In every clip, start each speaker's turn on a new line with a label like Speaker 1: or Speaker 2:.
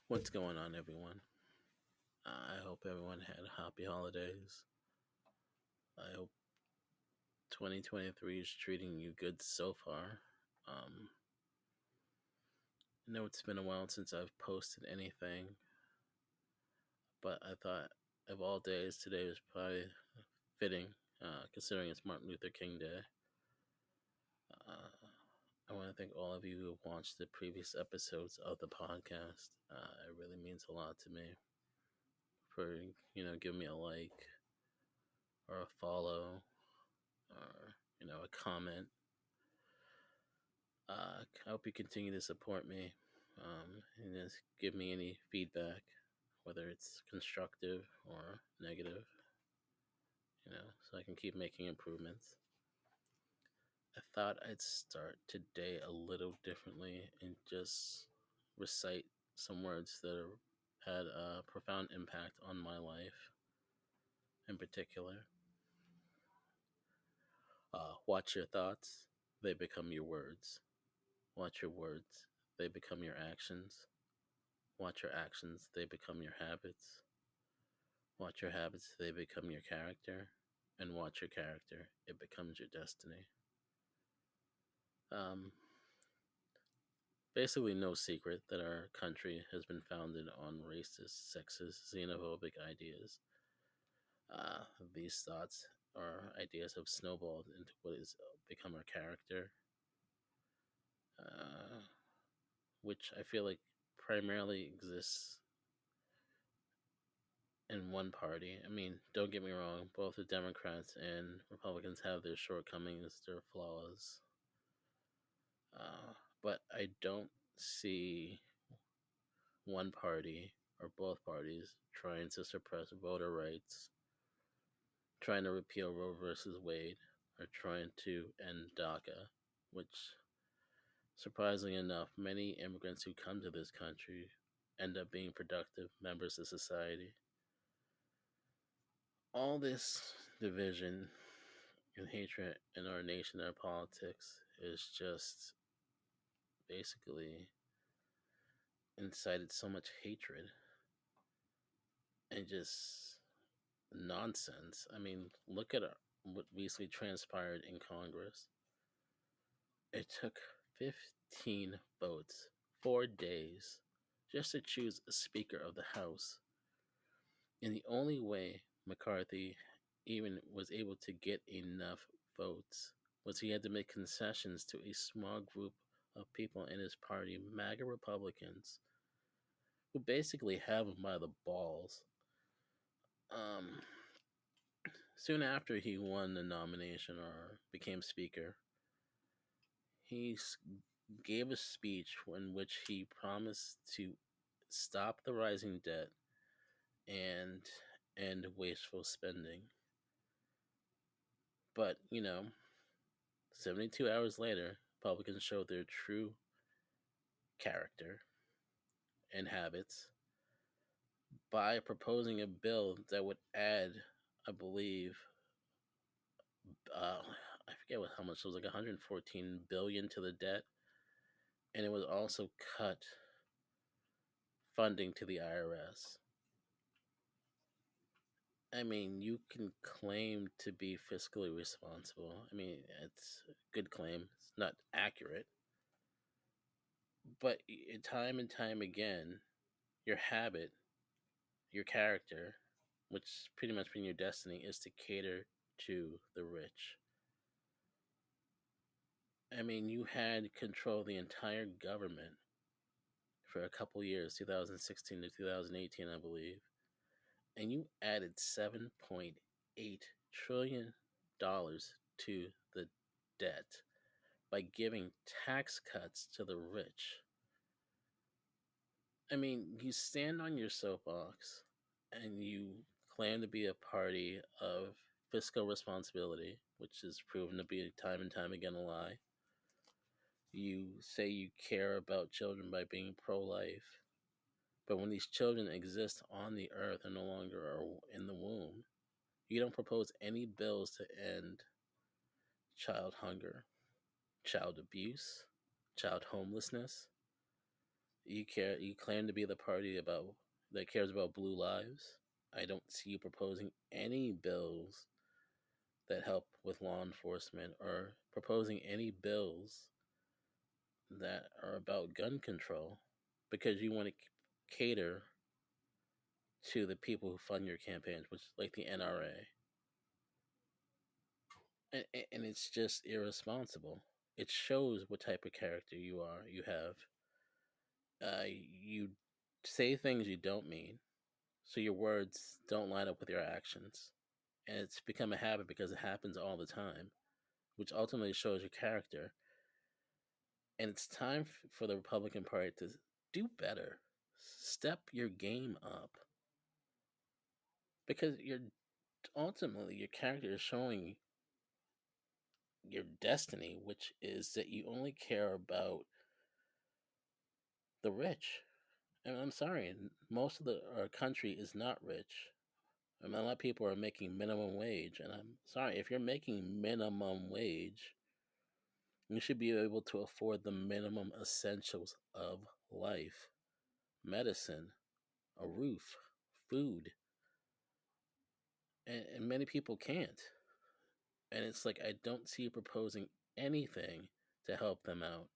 Speaker 1: What's going on, everyone? I hope everyone had happy holidays. I hope 2023 is treating you good so far. Um, I know it's been a while since I've posted anything, but I thought of all days, today was probably fitting, considering it's Martin Luther King Day. Uh, I want to thank all of you who have watched the previous episodes of the podcast. It really means a lot to me for giving me a like or a follow or a comment. I hope you continue to support me and just give me any feedback, whether it's constructive or negative, so I can keep making improvements. I thought I'd start today a little differently and just recite some words that had a profound impact on my life in particular. Watch your thoughts, they become your words. Watch your words, they become your actions. Watch your actions, they become your habits. Watch your habits, they become your character. And watch your character, it becomes your destiny. Um, Basically, no secret that our country has been founded on racist, sexist, xenophobic ideas. These thoughts or ideas have snowballed into what has become our character, uh, which I feel like primarily exists in one party. I mean, don't get me wrong, both the Democrats and Republicans have their shortcomings, their flaws. But I don't see one party or both parties trying to suppress voter rights, trying to repeal Roe versus Wade, or trying to end DACA, which, surprisingly enough, many immigrants who come to this country end up being productive members of society. All this division and hatred in our nation, our politics, is just basically incited so much hatred and just nonsense. I mean, look at what recently transpired in Congress. It took 15 votes, 4 days, just to choose a Speaker of the House. And the only way McCarthy even was able to get enough votes was he had to make concessions to a small group of people in his party, MAGA Republicans, who basically have him by the balls. Um, Soon after he won the nomination or became Speaker, he gave a speech in which he promised to stop the rising debt and end wasteful spending. But, 72 hours later, Republicans showed their true character and habits by proposing a bill that would add, I believe, I forget how much it was, like 114 billion to the debt, and it would also cut funding to the IRS. I mean, you can claim to be fiscally responsible. I mean, it's a good claim. It's not accurate. But time and time again, your habit, your character, which pretty much been your destiny, is to cater to the rich. I mean, you had control of the entire government for a couple years, 2016 to 2018, I believe, and you added $7.8 trillion to the debt by giving tax cuts to the rich. I mean, you stand on your soapbox and you claim to be a party of fiscal responsibility, which is proven to be time and time again a lie. You say you care about children by being pro life, but when these children exist on the earth and no longer are in the womb, you don't propose any bills to end child hunger, child abuse, child homelessness. You claim to be the party about that cares about blue lives. I don't see you proposing any bills that help with law enforcement or proposing any bills that are about gun control because you want to cater to the people who fund your campaigns, which is like the NRA. And it's just irresponsible. It shows what type of character you have. You say things you don't mean, so your words don't line up with your actions. And it's become a habit because it happens all the time, which ultimately shows your character. And it's time for the Republican Party to do better. Step your game up. Because you're ultimately, your character is showing your destiny, which is that you only care about the rich. And I'm sorry, most of our country is not rich. I mean, a lot of people are making minimum wage, and I'm sorry if you're making minimum wage, you should be able to afford the minimum essentials of life: medicine, a roof, food, and many people can't. And it's like I don't see you proposing anything to help them out.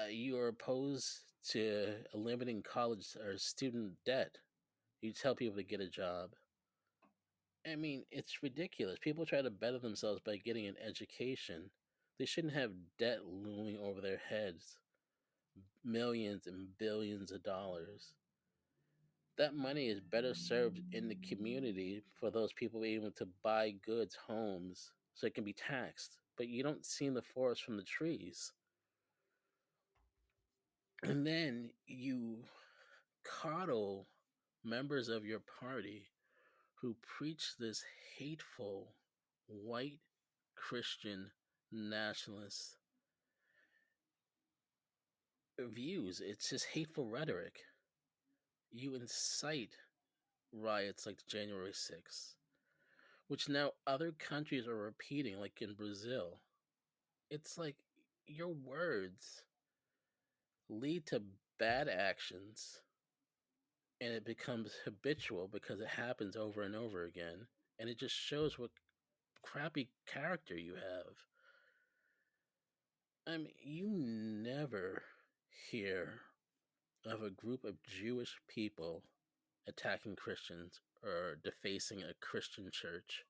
Speaker 1: You are opposed to limiting college or student debt. You tell people to get a job. I mean, it's ridiculous. People try to better themselves by getting an education. They shouldn't have debt looming over their heads, millions and billions of dollars. That money is better served in the community for those people able to buy goods, homes, so it can be taxed. But you don't see the forest from the trees. And then you coddle members of your party who preach this hateful white Christian nationalist views. It's just hateful rhetoric. You incite riots like January 6th, which now other countries are repeating, like in Brazil. It's like your words lead to bad actions and it becomes habitual because it happens over and over again. And it just shows what crappy character you have. I mean, you never hear of a group of Jewish people attacking Christians or defacing a Christian church.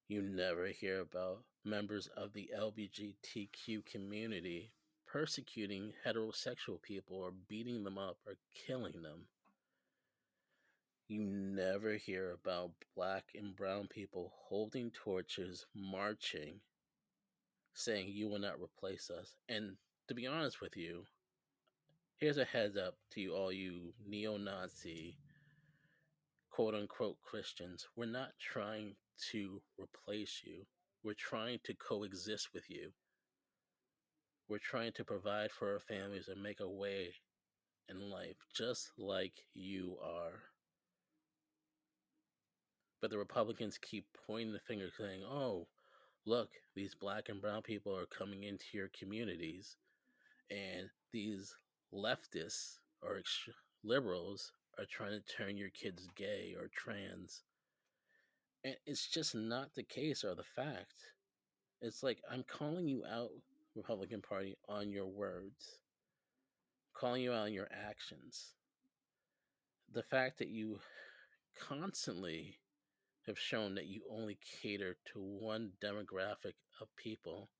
Speaker 1: You never hear about members of the LGBTQ community persecuting heterosexual people or beating them up or killing them. You never hear about black and brown people holding torches, marching, saying, "You will not replace us." And to be honest with you, here's a heads up to you, all you neo Nazi, quote unquote Christians. We're not trying to replace you, we're trying to coexist with you. We're trying to provide for our families and make a way in life, just like you are. But the Republicans keep pointing the finger, saying, "Oh, look, these black and brown people are coming into your communities, and these leftists or liberals are trying to turn your kids gay or trans." And it's just not the case or the fact. It's like I'm calling you out, Republican Party, on your words, calling you out on your actions. The fact that you constantly have shown that you only cater to one demographic of people,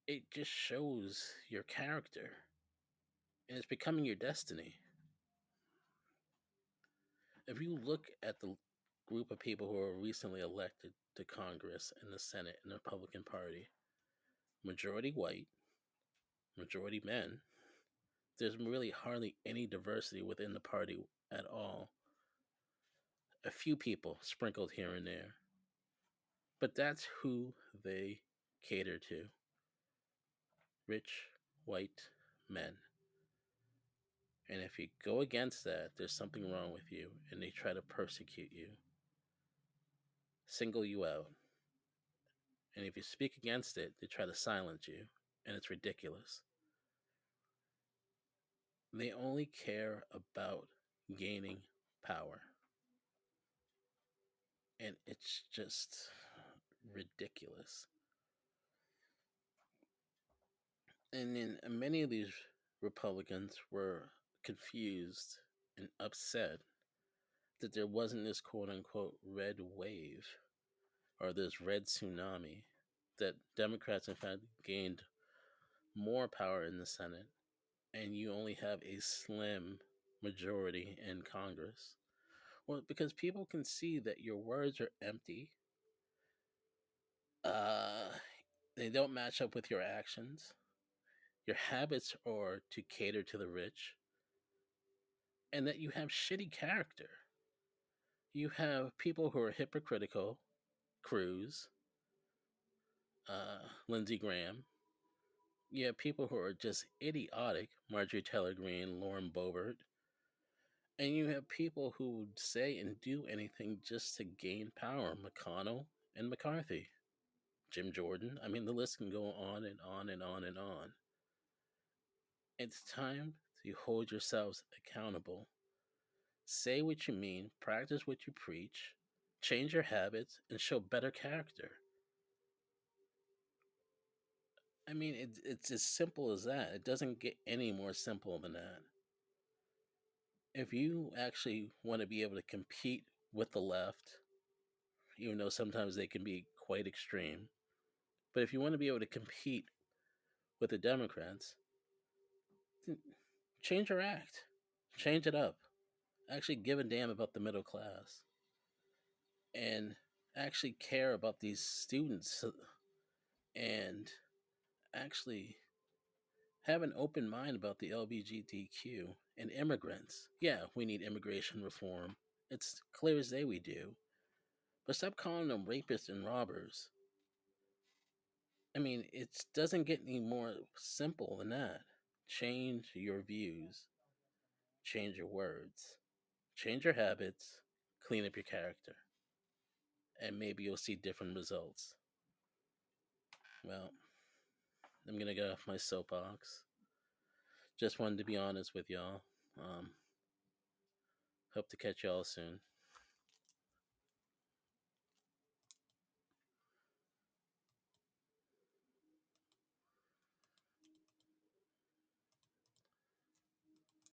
Speaker 1: it just shows your character. And it's becoming your destiny. If you look at the group of people who were recently elected to Congress and the Senate in the Republican Party, majority white, majority men, there's really hardly any diversity within the party at all. A few people sprinkled here and there. But that's who they cater to: rich white men. And if you go against that, there's something wrong with you, and they try to persecute you, single you out. And if you speak against it, they try to silence you. and it's ridiculous. They only care about gaining power, and it's just ridiculous. And then many of these Republicans were confused and upset that there wasn't this quote unquote red wave or this red tsunami, that Democrats, in fact, gained more power in the Senate, and you only have a slim majority in Congress. Well, because people can see that your words are empty, uh, they don't match up with your actions, your habits are to cater to the rich, and that you have shitty character. You have people who are hypocritical, Cruz, Lindsey Graham. You have people who are just idiotic, Marjorie Taylor Greene, Lauren Boebert. And you have people who would say and do anything just to gain power, McConnell and McCarthy, Jim Jordan. I mean, the list can go on and on and on and on. It's time to hold yourselves accountable. Say what you mean, practice what you preach, change your habits, and show better character. I mean, it's as simple as that. It doesn't get any more simple than that. If you actually want to be able to compete with the left, even though sometimes they can be quite extreme, but if you want to be able to compete with the Democrats, then change your act, change it up, actually give a damn about the middle class, and actually care about these students, and actually have an open mind about the LGBTQ and immigrants. Yeah, we need immigration reform. It's clear as day we do. But stop calling them rapists and robbers. I mean, it doesn't get any more simple than that. Change your views, change your words, change your habits, clean up your character, and maybe you'll see different results. Well, I'm gonna get off my soapbox. Just wanted to be honest with y'all. Hope to catch y'all soon.